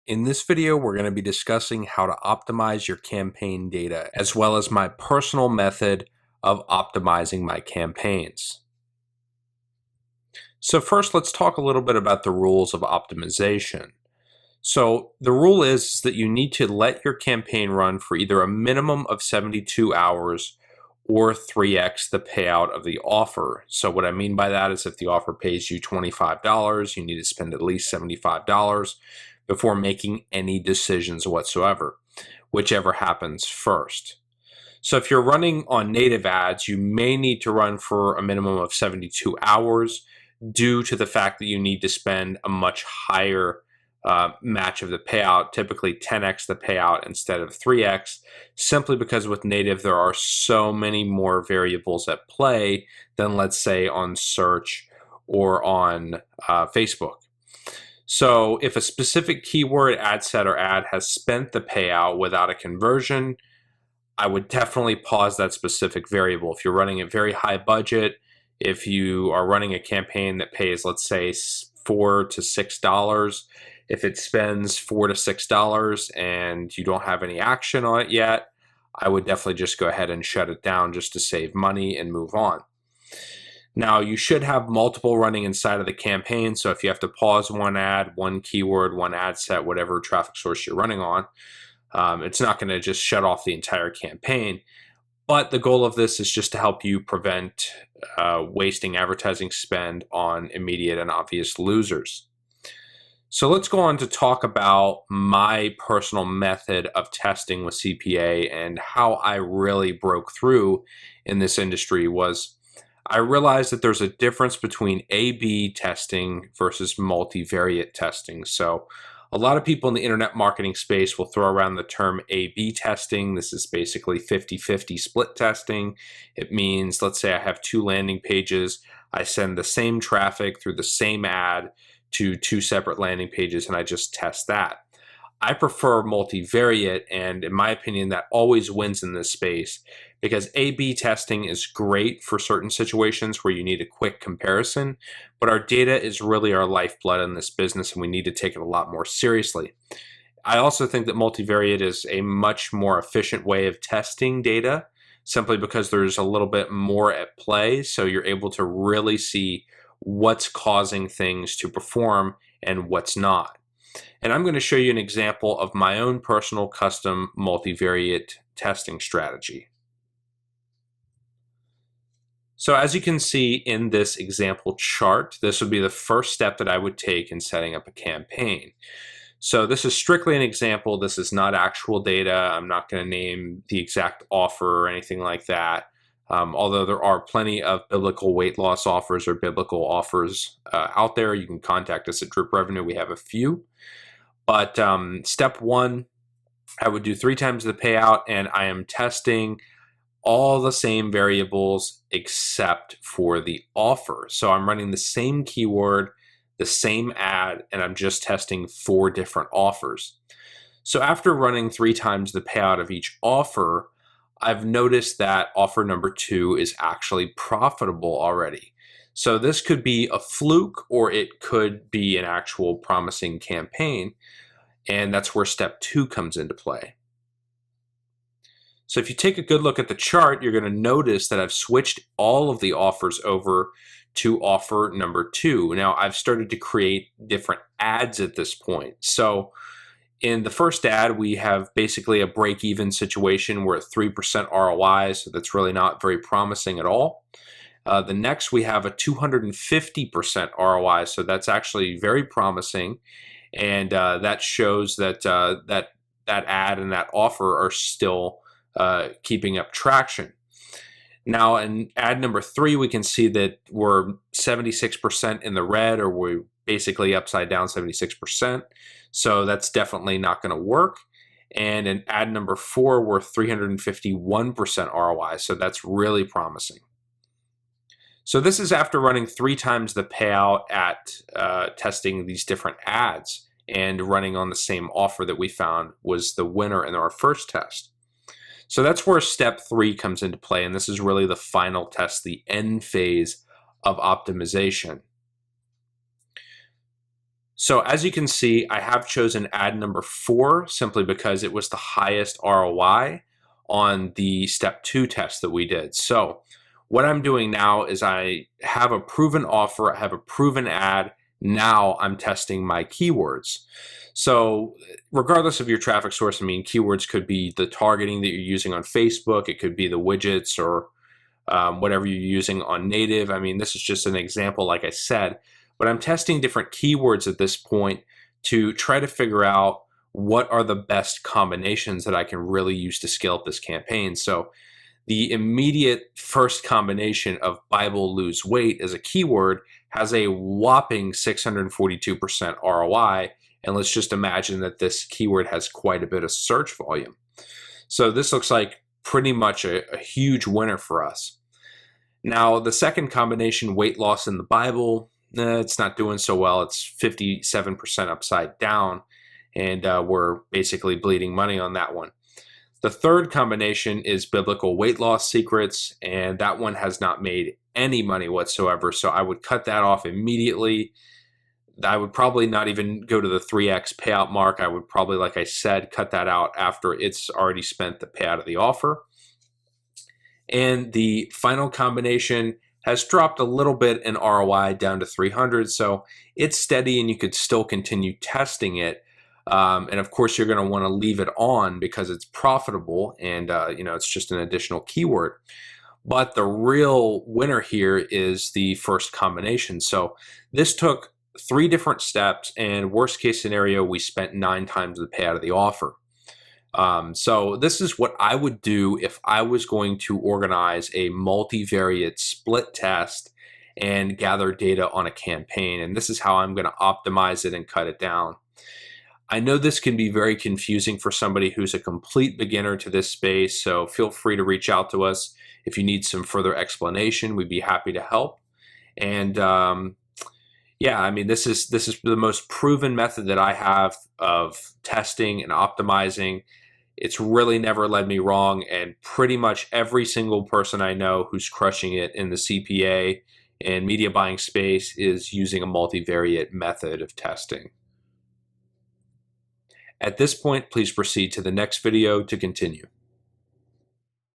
In this video, we're going to be discussing how to optimize your campaign data, as well as my personal method of optimizing my campaigns. So first, let's talk a little bit about the rules of optimization. So the rule is that you need to let your campaign run for either a minimum of 72 hours or 3x the payout of the offer. So what I mean by that is if the offer pays you $25, you need to spend at least $75 before making any decisions whatsoever, whichever happens first. So if you're running on native ads, you may need to run for a minimum of 72 hours due to the fact that you need to spend a much higher match of the payout, typically 10x the payout instead of 3x, simply because with native there are so many more variables at play than, let's say, on search or on Facebook. So if a specific keyword, ad set, or ad has spent the payout without a conversion, I would definitely pause that specific variable. If you're running a very high budget, if you are running a campaign that pays, let's say, $4 to $6, if it spends $4 to $6 and you don't have any action on it yet, I would definitely just go ahead and shut it down just to save money and move on. Now, you should have multiple running inside of the campaign, so if you have to pause one ad, one keyword, one ad set, whatever traffic source you're running on, it's not going to just shut off the entire campaign. But the goal of this is just to help you prevent wasting advertising spend on immediate and obvious losers. So let's go on to talk about my personal method of testing with CPA and how I really broke through in this industry. I realized that there's a difference between A/B testing versus multivariate testing. So a lot of people in the internet marketing space will throw around the term A/B testing. This is basically 50-50 split testing. It means, let's say I have two landing pages. I send the same traffic through the same ad to two separate landing pages, and I just test that. I prefer multivariate, and in my opinion, that always wins in this space because A/B testing is great for certain situations where you need a quick comparison, but our data is really our lifeblood in this business, and we need to take it a lot more seriously. I also think that multivariate is a much more efficient way of testing data simply because there's a little bit more at play, so you're able to really see what's causing things to perform and what's not. And I'm going to show you an example of my own personal custom multivariate testing strategy. So as you can see in this example chart, this would be the first step that I would take in setting up a campaign. So this is strictly an example. This is not actual data. I'm not going to name the exact offer or anything like that. Although there are plenty of biblical weight loss offers or biblical offers out there, you can contact us at Drip Revenue. We have a few. But step one, I would do 3 times the payout, and I am testing all the same variables except for the offer. So I'm running the same keyword, the same ad, and I'm just testing 4 different offers. So after running 3 times the payout of each offer, I've noticed that offer number 2 is actually profitable already. So this could be a fluke or it could be an actual promising campaign, and that's where step 2 comes into play. So if you take a good look at the chart, you're going to notice that I've switched all of the offers over to offer number 2. Now I've started to create different ads at this point. So in the first ad, we have basically a break-even situation. We're at 3% ROI, so that's really not very promising at all. The next, we have a 250% ROI, so that's actually very promising, and that shows that that ad and that offer are still keeping up traction. Now, in ad number 3, we can see that we're 76% in the red, or we're basically upside down 76%. So that's definitely not going to work. And in ad number 4, we're 351% ROI. So that's really promising. So this is after running 3 times the payout at testing these different ads and running on the same offer that we found was the winner in our first test. So that's where step 3 comes into play, and this is really the final test, the end phase of optimization. So as you can see, I have chosen ad number 4 simply because it was the highest ROI on the step 2 test that we did. So what I'm doing now is I have a proven offer, I have a proven ad. Now I'm testing my keywords. So regardless of your traffic source, I mean, keywords could be the targeting that you're using on Facebook, it could be the widgets or whatever you're using on native. I mean, this is just an example, like I said, but I'm testing different keywords at this point to try to figure out what are the best combinations that I can really use to scale up this campaign. So the immediate first combination of Bible lose weight as a keyword has a whopping 642% ROI. And let's just imagine that this keyword has quite a bit of search volume. So this looks like pretty much a huge winner for us. Now, the second combination, weight loss in the Bible, it's not doing so well. It's 57% upside down, and we're basically bleeding money on that one. The third combination is biblical weight loss secrets, and that one has not made any money whatsoever, so I would cut that off immediately. I would probably not even go to the 3x payout mark. I would probably, like I said, cut that out after it's already spent the payout of the offer. And the final combination has dropped a little bit in ROI down to 300, so it's steady and you could still continue testing it. And of course, you're going to want to leave it on because it's profitable and it's just an additional keyword. But the real winner here is the first combination. So this took 3 different steps, and worst case scenario, we spent 9 times the payout of the offer. So this is what I would do if I was going to organize a multivariate split test and gather data on a campaign. And this is how I'm going to optimize it and cut it down. I know this can be very confusing for somebody who's a complete beginner to this space, so feel free to reach out to us if you need some further explanation. We'd be happy to help. And yeah, I mean, this is the most proven method that I have of testing and optimizing. It's really never led me wrong, and pretty much every single person I know who's crushing it in the CPA and media buying space is using a multivariate method of testing. At this point, please proceed to the next video to continue.